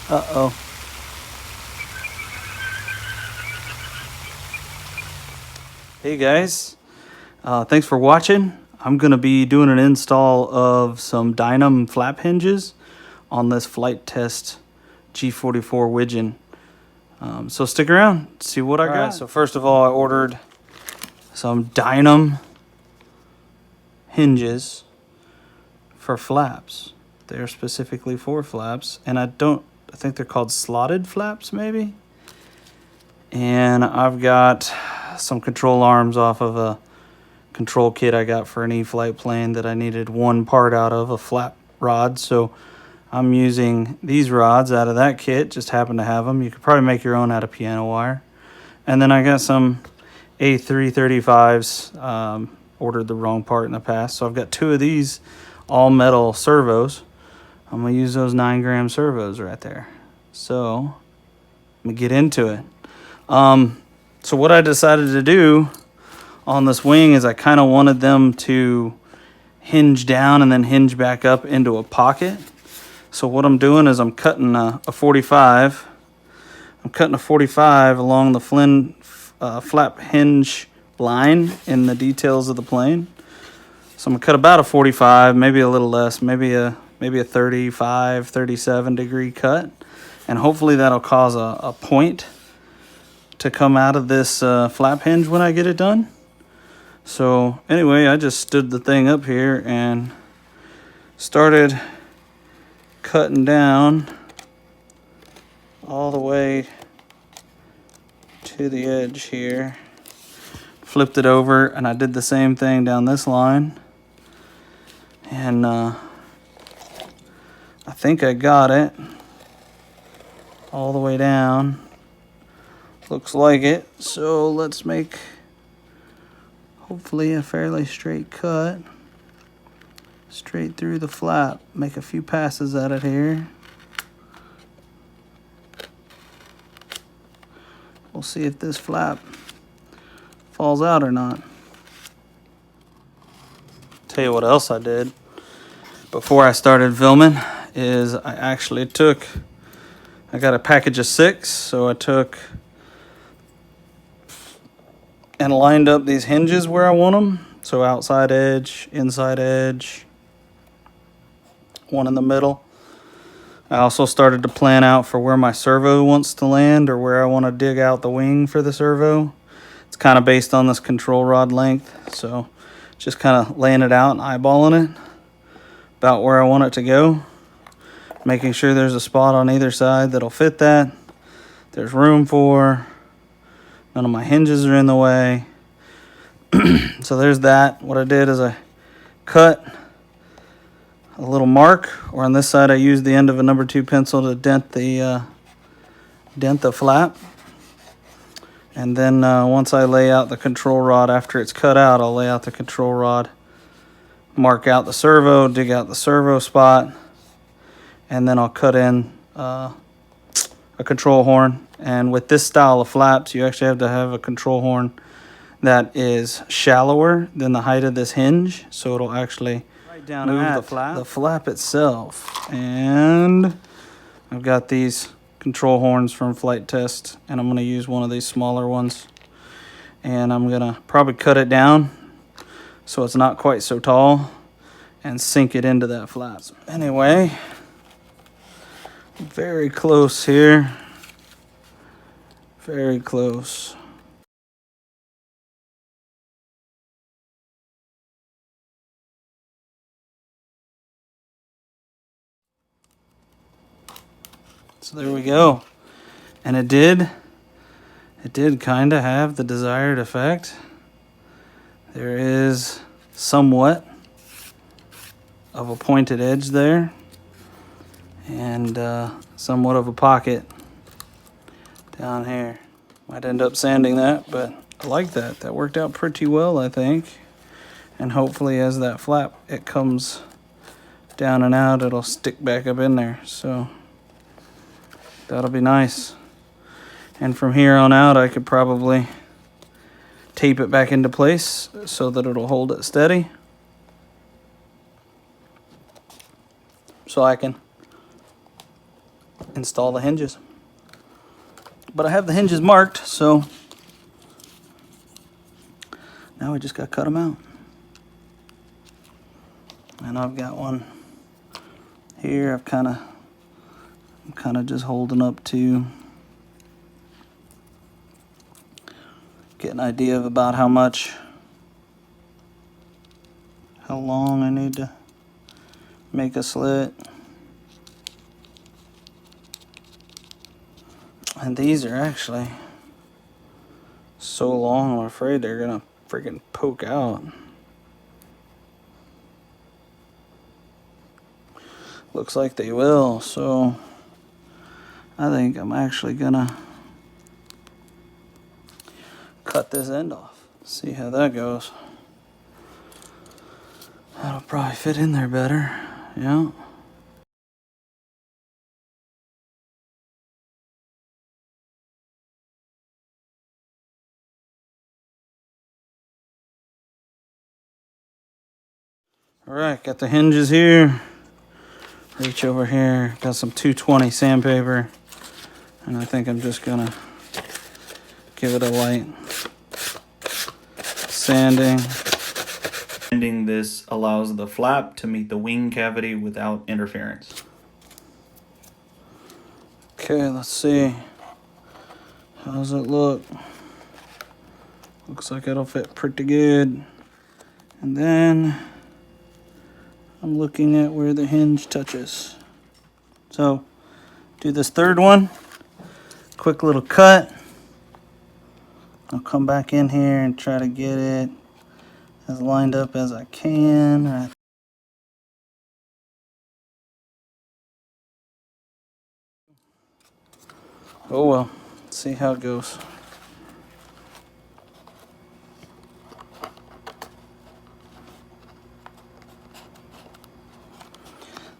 Uh-oh. Hey guys, thanks for watching. I'm going to be doing an install of some Dynam flap hinges on this flight test G-44 Widgeon. So stick around, see what I got. Right, so first of all, I ordered some Dynam hinges for flaps. They're specifically for flaps, and I think they're called slotted flaps maybe. And I've got some control arms off of a control kit I got for an E-flite plane that I needed one part out of, a flap rod. So I'm using these rods out of that kit, just happen to have them. You could probably make your own out of piano wire. And then I got some A335s, ordered the wrong part in the past. So I've got two of these all metal servos. I'm gonna use those 9-gram servos right there. So I'm gonna get into it. So what I decided to do on this wing is I kind of wanted them to hinge down and then hinge back up into a pocket. So what I'm doing is I'm cutting a 45. I'm cutting a 45 along the flap hinge line in the details of the plane. So I'm gonna cut about a 45, maybe a little less, maybe a 35, 37 degree cut. And hopefully that'll cause a point to come out of this flap hinge when I get it done. So anyway, I just stood the thing up here and started cutting down all the way to the edge here. Flipped it over and I did the same thing down this line. And I think I got it all the way down. Looks like it. So let's make hopefully a fairly straight cut. Straight through the flap. Make a few passes at it here. We'll see if this flap falls out or not. Tell you what else I did before I started filming is I got a package of 6, so I took and lined up these hinges where I want them. So outside edge, inside edge, one in the middle. I also started to plan out for where my servo wants to land or where I want to dig out the wing for the servo. It's kind of based on this control rod length. So just kind of laying it out and eyeballing it about where I want it to go. Making sure there's a spot on either side that'll fit that. There's room for. None of my hinges are in the way. So there's that. What I did is I cut a little mark, or on this side I used the end of a number 2 pencil to dent the flap. And then once I lay out the control rod after it's cut out, I'll lay out the control rod, mark out the servo, dig out the servo spot, and then I'll cut in a control horn. And with this style of flaps, you actually have to have a control horn that is shallower than the height of this hinge, so it'll actually move the flap itself. And I've got these control horns from Flight Test, and I'm going to use one of these smaller ones. And I'm going to probably cut it down so it's not quite so tall and sink it into that flap. Anyway, very close here. Very close. So there we go. And it did kind of have the desired effect. There is somewhat of a pointed edge there and somewhat of a pocket down here. Might end up sanding that, but I like that. That worked out pretty well, I think. And hopefully as that flap, it comes down and out, it'll stick back up in there. So that'll be nice. And from here on out, I could probably tape it back into place so that it'll hold it steady. So I can install the hinges. But I have the hinges marked, so now we just got to cut them out. And I've got one here. I'm kind of just holding up to get an idea of about how long I need to make a slit. And these are actually so long, I'm afraid they're gonna freaking poke out. Looks like they will, so I think I'm actually gonna cut this end off. See how that goes. That'll probably fit in there better, yeah. Alright, got the hinges here. Reach over here, got some 220 sandpaper, and I think I'm just gonna give it a light sanding. Sanding this allows the flap to meet the wing cavity without interference. Okay, let's see. How does it look? Looks like it'll fit pretty good. And then I'm looking at where the hinge touches. So, do this third one. Quick little cut. I'll come back in here and try to get it as lined up as I can. Oh well, let's see how it goes.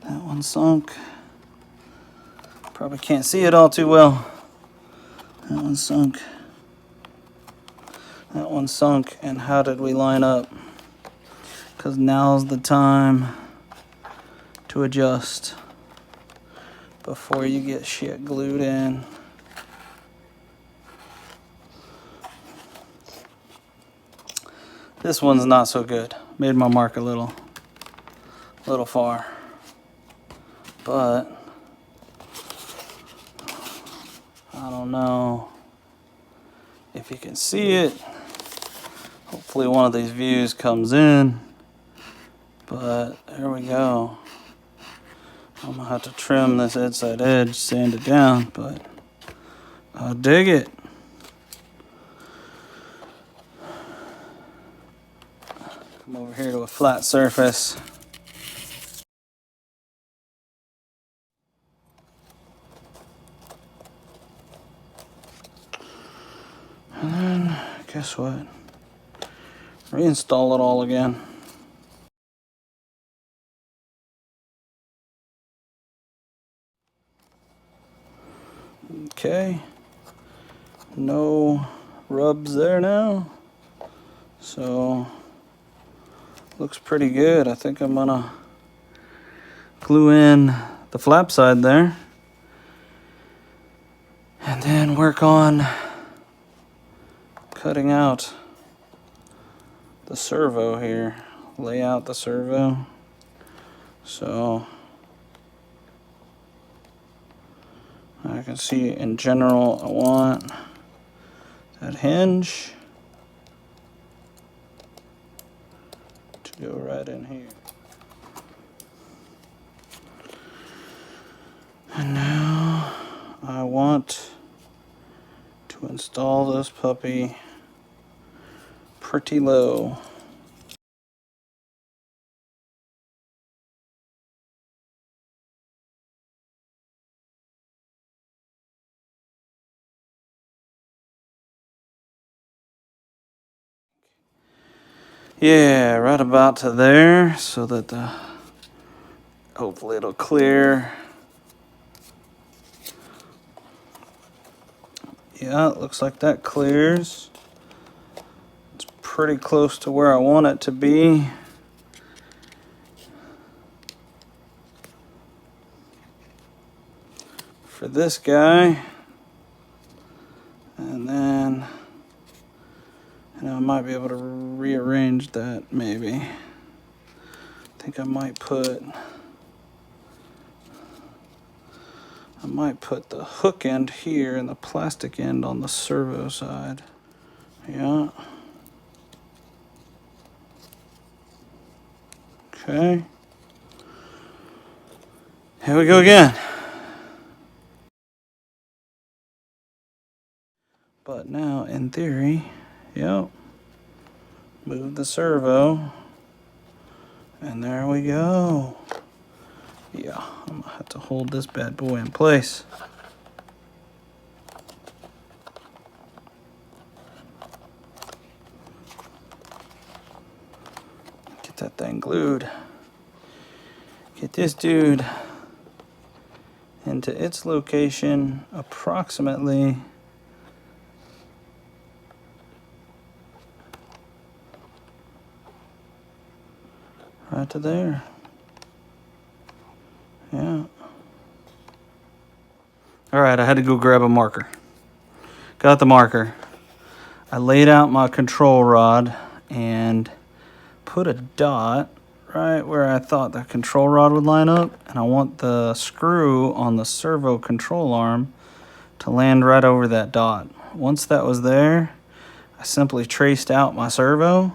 That one sunk. Probably can't see it all too well. That one sunk. That one sunk. And how did we line up? Because now's the time to adjust before you get shit glued in. This one's not so good. Made my mark a little far. But I don't know if you can see it. Hopefully one of these views comes in. But there we go. I'm gonna have to trim this inside edge, sand it down, but I dig it. Come over here to a flat surface. And then, guess what? Reinstall it all again. Okay. No rubs there now. So, looks pretty good. I think I'm gonna glue in the flap side there. And then work on cutting out the servo here, lay out the servo. So I can see in general I want that hinge to go right in here. And now I want to install this puppy pretty low. Yeah, right about to there, so that hopefully it'll clear. Yeah, it looks like that clears. It's pretty close to where I want it to be. For for this guy. And then, I might be able to rearrange that maybe. I think I might put the hook end here and the plastic end on the servo side. Yeah. Okay. Here we go again. But now, in theory, yep, move the servo, and there we go. Yeah, I'm gonna have to hold this bad boy in place. Get that thing glued. Get this dude into its location approximately right to there. Yeah. All right, I had to go grab a marker. Got the marker. I laid out my control rod and put a dot right where I thought the control rod would line up, and I want the screw on the servo control arm to land right over that dot. Once that was there, I simply traced out my servo,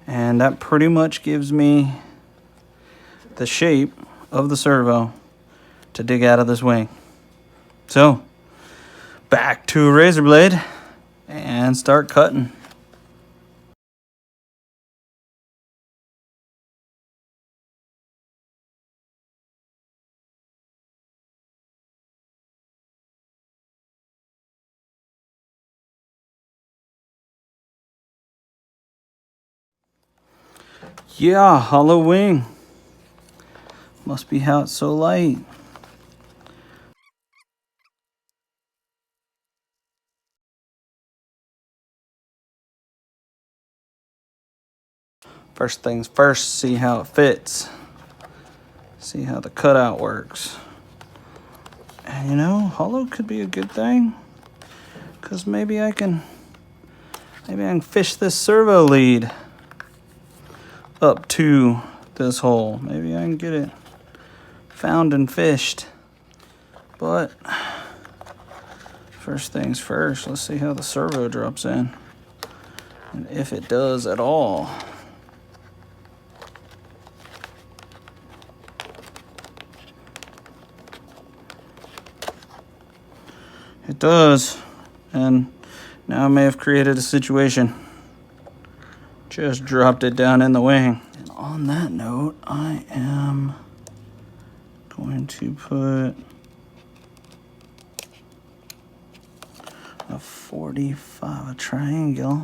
and that pretty much gives me the shape of the servo to dig out of this wing. So, back to a razor blade and start cutting. Yeah, hollow wing. Must be how it's so light. First things first, see how it fits. See how the cutout works. And hollow could be a good thing, because maybe I can fish this servo lead up to this hole. Maybe I can get it found and fished. But first things first, let's see how the servo drops in, and if it does at all. It does, and now I may have created a situation. Just dropped it down in the wing. And on that note, I am going to put a 45, a triangular.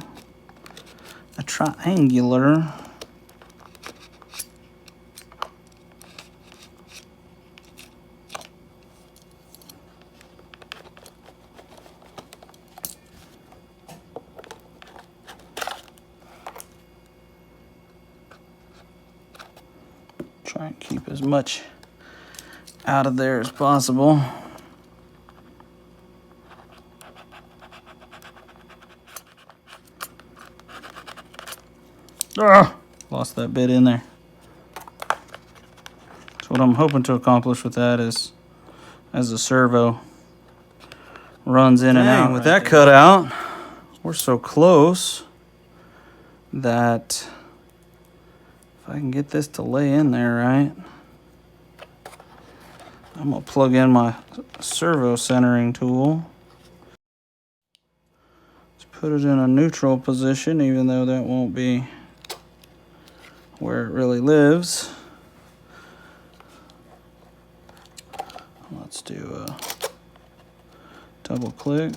Try and keep as much out of there as possible. Lost that bit in there. So what I'm hoping to accomplish with that is, as the servo runs in and out with that cut out, we're so close that if I can get this to lay in there right, I'm gonna plug in my servo centering tool. Let's put it in a neutral position, even though that won't be where it really lives. Let's do a double click,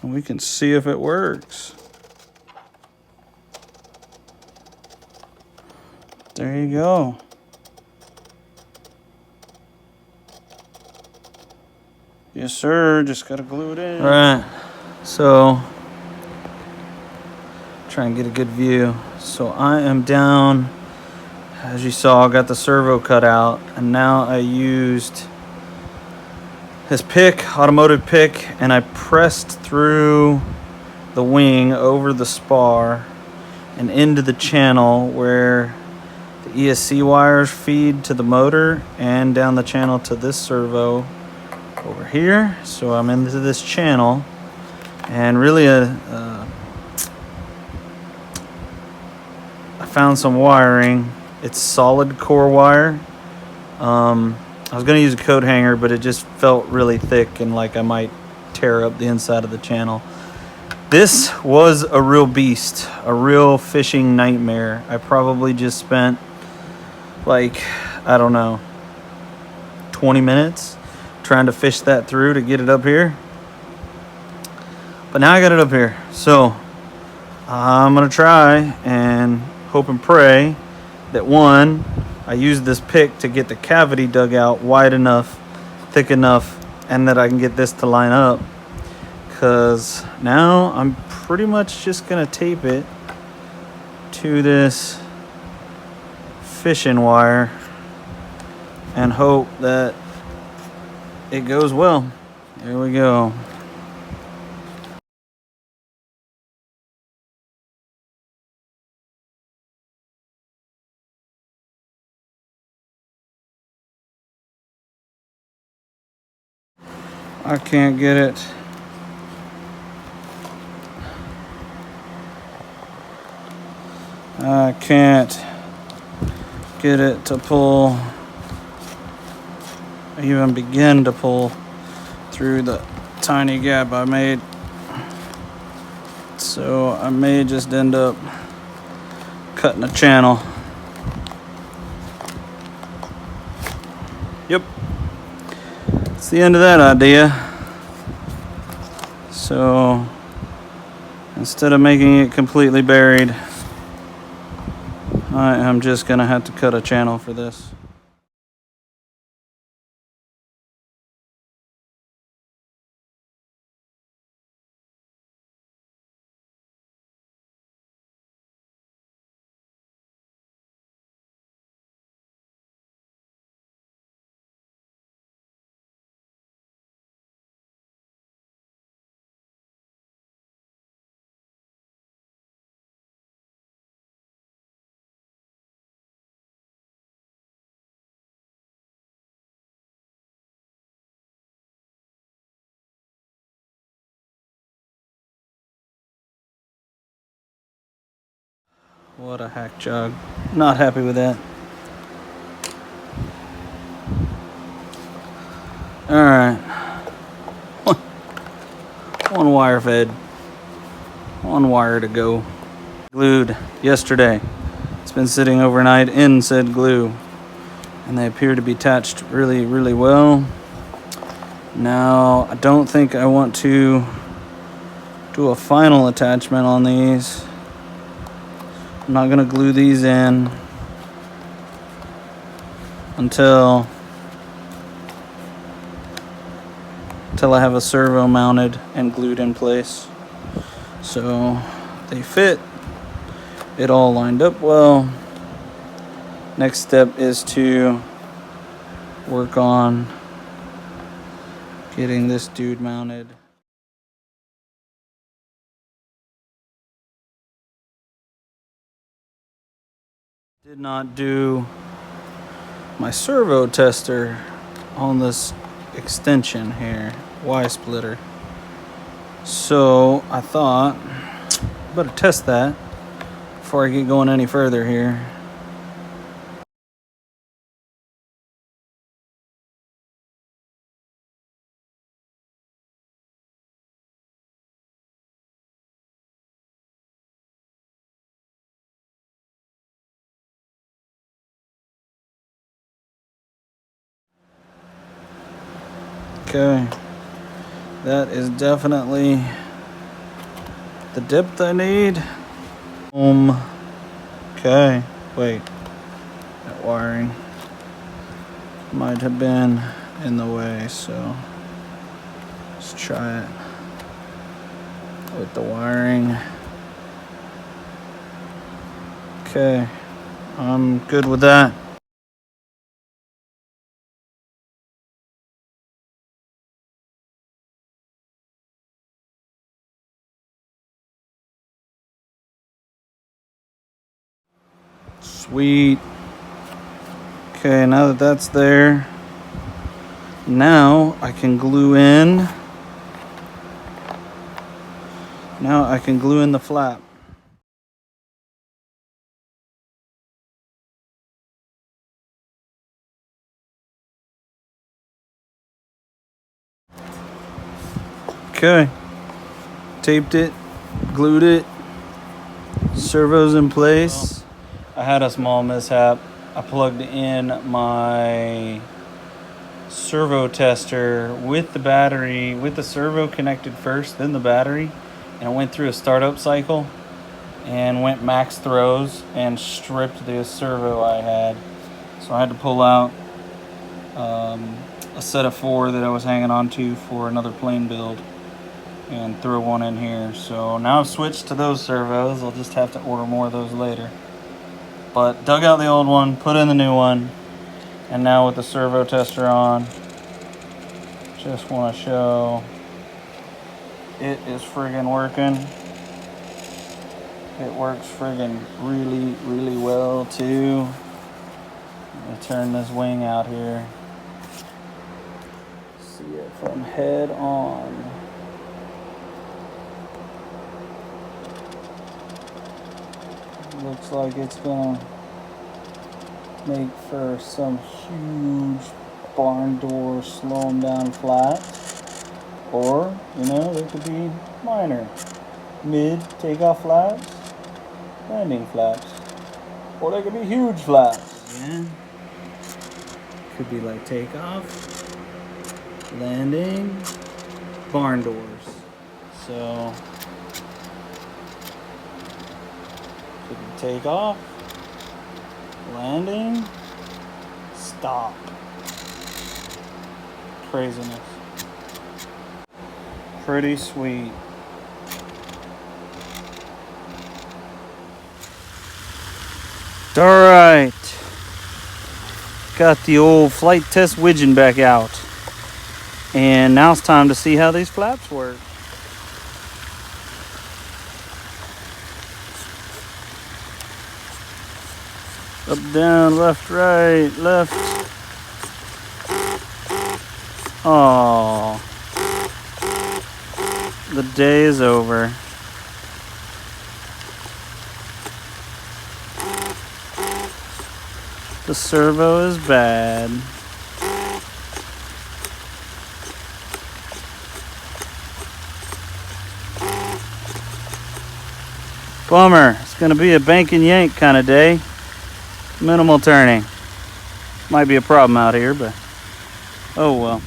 and we can see if it works. There you go. Yes, sir. Just gotta glue it in. All right. So, try and get a good view. So I am down. As you saw, I got the servo cut out, and now I used this pick, automotive pick, and I pressed through the wing over the spar and into the channel where the ESC wires feed to the motor and down the channel to this servo over here. So I'm into this channel, and really I found some wiring. It's solid core wire. I was going to use a coat hanger, but it just felt really thick and like I might tear up the inside of the channel. This was a real beast, a real fishing nightmare. I probably just spent like, I don't know, 20 minutes trying to fish that through to get it up here. But now I got it up here. So I'm going to try and hope and pray that, one, I use this pick to get the cavity dug out wide enough, thick enough, and that I can get this to line up. Because now I'm pretty much just going to tape it to this fishing wire and hope that it goes well. There we go. I can't get it. I can't get it to pull, even begin to pull through the tiny gap I made. So I may just end up cutting a channel. Yep. It's the end of that idea. So instead of making it completely buried, I am just gonna have to cut a channel for this. What a hack job. Not happy with that. Alright. One wire fed. One wire to go. Glued yesterday. It's been sitting overnight in said glue. And they appear to be attached really, really well. Now, I don't think I want to do a final attachment on these. I'm not going to glue these in until I have a servo mounted and glued in place. So they fit. It all lined up well. Next step is to work on getting this dude mounted. Did not do my servo tester on this extension here, Y splitter. So I thought I better test that before I get going any further here. Okay, that is definitely the depth I need. Okay, wait, that wiring might have been in the way, so let's try it with the wiring. Okay, I'm good with that. Sweet. Okay, now that that's there, now I can glue in. Now I can glue in the flap. Okay, taped it, glued it, servos in place. I had a small mishap. I plugged in my servo tester with the battery, with the servo connected first, then the battery, and it went through a startup cycle and went max throws and stripped the servo I had. So I had to pull out a set of 4 that I was hanging on to for another plane build and throw one in here. So now I've switched to those servos. I'll just have to order more of those later. But dug out the old one, put in the new one, and now with the servo tester on, just want to show it is friggin' working. It works friggin' really, really well too. Let me turn this wing out here. See it from head on. Looks like it's gonna make for some huge barn door slow them down flaps, or they could be minor mid takeoff flaps, landing flaps, or they could be huge flaps. Yeah, could be like takeoff, landing, barn doors. So could be takeoff, landing, stop. Craziness. Pretty sweet. Alright. Got the old flight test Widgeon back out. And now it's time to see how these flaps work. Up, down, left, right, left. Oh, the day is over. The servo is bad. Bummer. It's gonna be a bank and yank kind of day. Minimal turning. Might be a problem out here, but oh well.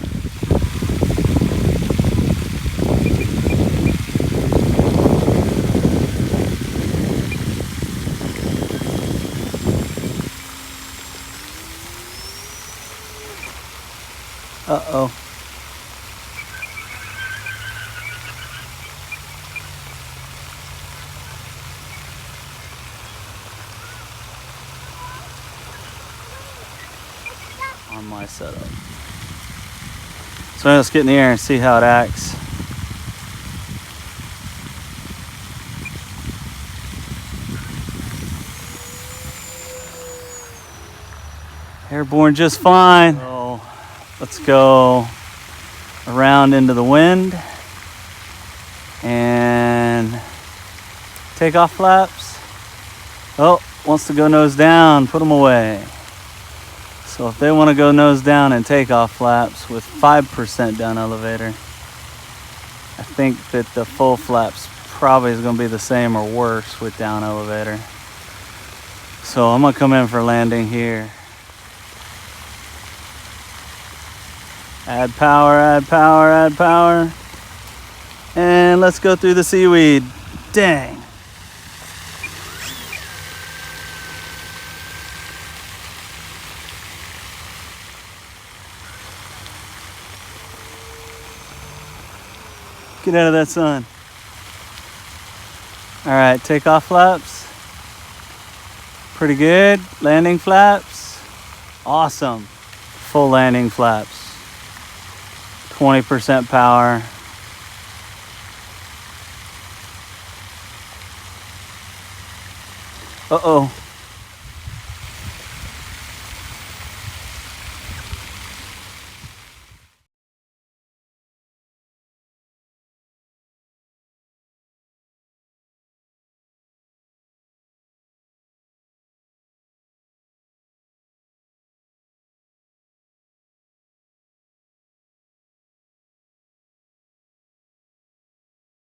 Uh-oh. On my setup. So let's get in the air and see how it acts. Airborne just fine. So let's go around into the wind and take off flaps. Oh, wants to go nose down, put them away. So if they want to go nose down and take off flaps with 5% down elevator, I think that the full flaps probably is going to be the same or worse with down elevator. So I'm going to come in for landing here. Add power, add power, add power. And let's go through the seaweed. Dang. Get out of that sun. All right, takeoff flaps. Pretty good. Landing flaps. Awesome. Full landing flaps. 20% power. Uh-oh.